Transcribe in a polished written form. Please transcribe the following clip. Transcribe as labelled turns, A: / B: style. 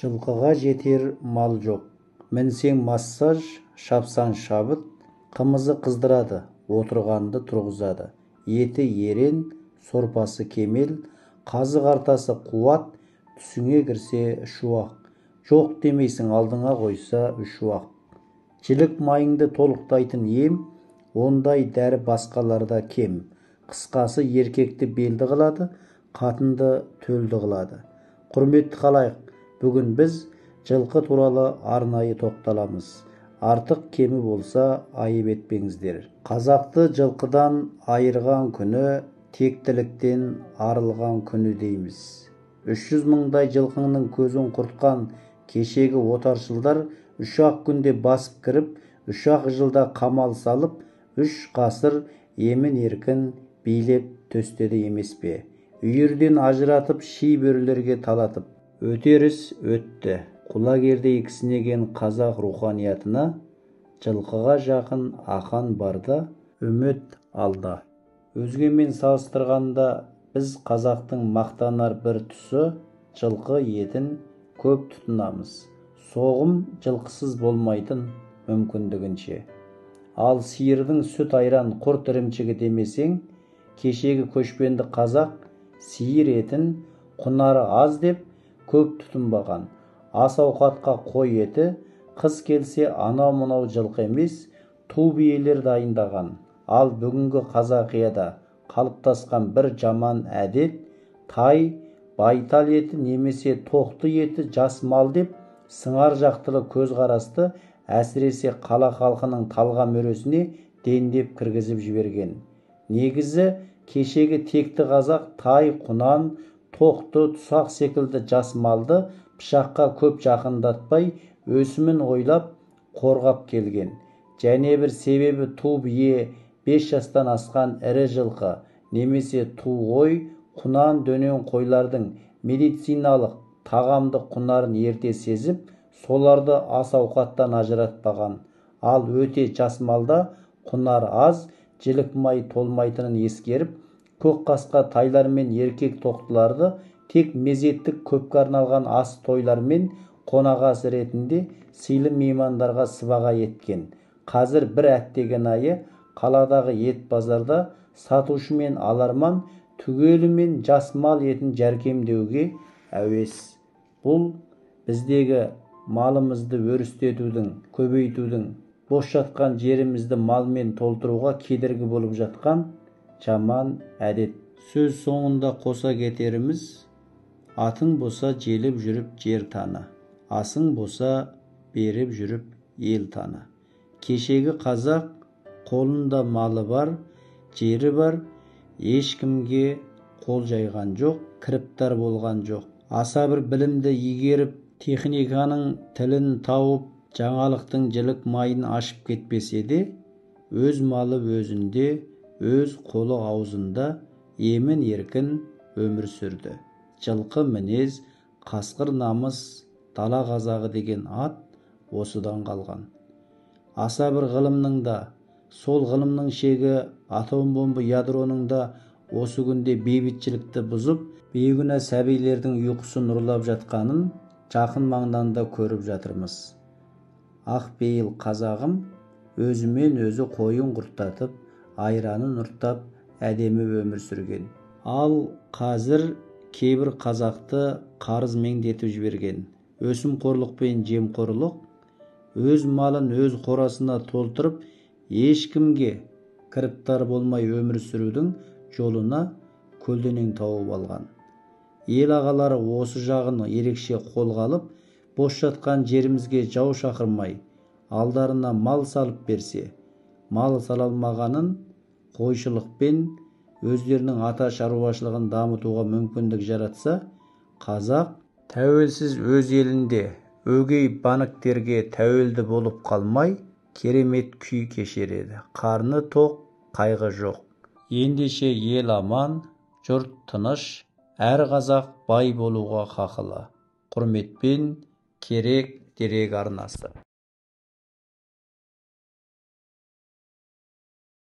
A: Жылқыға жетер мал жоқ. Мінсең массаж, шапсан шабыт, қымызы қыздырады, отырғанды тұрғызады. Еті ерен, сорпасы кемел, қазы қартасы қуат, түсіңе кірсе шуақ. Жоқ демейсің, алдыңа қойса үшуақ. Жілік майыңды толықтайтын ем, ондай дәрі басқаларда кем. Қысқасы еркекті белді қылады, қатынды төлді қылады. Құрметті халайық, бүгін біз жылқы туралы арнайы тоқталамыз. Артық кемі болса айып етпеңіздер. Қазақты жылқыдан айырған күні, тектіліктен арылған күні дейміз. 300 мыңдай жылқының көзін құртқан кешегі отаршылдар 3-ақ күнде басып кіріп, 3-ақ жылда қамал салып, 3 ғасыр емін еркін билеп төстеді емес пе? Үйірден ажыратып, ши бөрілерге талатып. Өтеріс өтті. Құлагердей кісінеген қазақ руханиятына жылқыға жақын ақан барда, үміт алда. Өзгемен салыстырғанда біз қазақтың мақтанар бір тұсы, жылқы етін көп тұтынамыз. Соғым жылқысыз болмайтын мүмкіндігінше. Ал сиырдың сүт айран құрт ірімшігі демесең, кешегі көшпенді қазақ сиыр етін құнары аз деп көп тұтынбаған. Ас ауқатқа қой еті, қыс келсе анау-мынау жылқы емес, ту биелер дайындаған. Ал бүгінгі қазақияда қалыптасқан бір жаман әдет, тай, байтал еті немесе тоқты еті жас мал деп сыңар жақтылы көзқарасты әсіресе қала халқының талғам өресіне дендеп кіргізіп жіберген. Негізі кешегі текті қазақ тай, құнан, тоқты, тұсақ секілді жас малды пышаққа көп жақындатпай өсімін ойлап қорғап келген. Және бір себебі ту бие 5 жастан асқан ірі жылқы немесе ту қой, құнан, дөнен қойлардың медициналық тағамдық құнарын ерте сезіп, соларды ас ауқаттан ажыратпаған. Ал өте жас малда құнар аз, жілік май толмайтынын ескеріп, көк қасқа тайлар мен еркек тоқтыларды тек мезеттік көпке арналған ас тойлар мен қонақасы ретінде сыйлы меймандарға сыбаға еткен. Қазір бір әттеген айы қаладағы ет базарда сатушы мен аларман түгелімен жас мал етін жәркемдеуге әуес. Бұл біздегі малымызды өрістетудің, көбейтудің, бос жатқан жерімізді малмен толтыруға кедергі болып жатқан жаман әдет. Сөз соңында қоса кетеріміз: атың боса желіп жүріп жер таны, асың боса беріп жүріп ел таны. Кешегі қазақ қолында малы бар, жері бар, ешкімге қол жайған жоқ, кіріптар болған жоқ. Аса бір білімді игеріп, техниканың тілін тауып, жаңалықтың жілік майын ашып кетпесе де, өз малы өзінде, өз қолы аузында емін еркін өмір сүрді. Жылқы мінез, қасқыр намыс, дала қазағы деген ат осыдан қалған. Аса бір ғылымның да, сол ғылымның шегі атом бомба ядроның да осы күнде бейбітшілікті бұзып, бейгүнә сәбилердің ұйқысын ұрлап жатқанын жақын маңнан да көріп жатырмыз. Ақ бейіл қазағым өзімен өзі қойын құрттатып, айранын ұрттап, әдемі өмір сүрген. Ал қазір кейбір қазақты қарыз меңдетіп жіберген. Өсімқорлық пен жемқорлық өз малын өз қорасына толтырып, ешкімге кіріптар болмай өмір сүрудің жолына көлденең тауып алған. Ел ағалары осы жағын ерекше қолға алып, бос жатқан жерімізге жау шақырмай, алдарына мал салып берсе, мал сала алмағанын қойшылықпен өздерінің ата шаруашылығын дамытуға мүмкіндік жаратса, қазақ тәуелсіз өз елінде өгей баніктерге тәуелді болып қалмай, керемет күй кешереді. Қарны тоқ, қайғы жоқ. Ендеше ел аман, жұрт тыныш, әр қазақ бай болуға хақылы. Құрметпен, Керек дерек арнасы.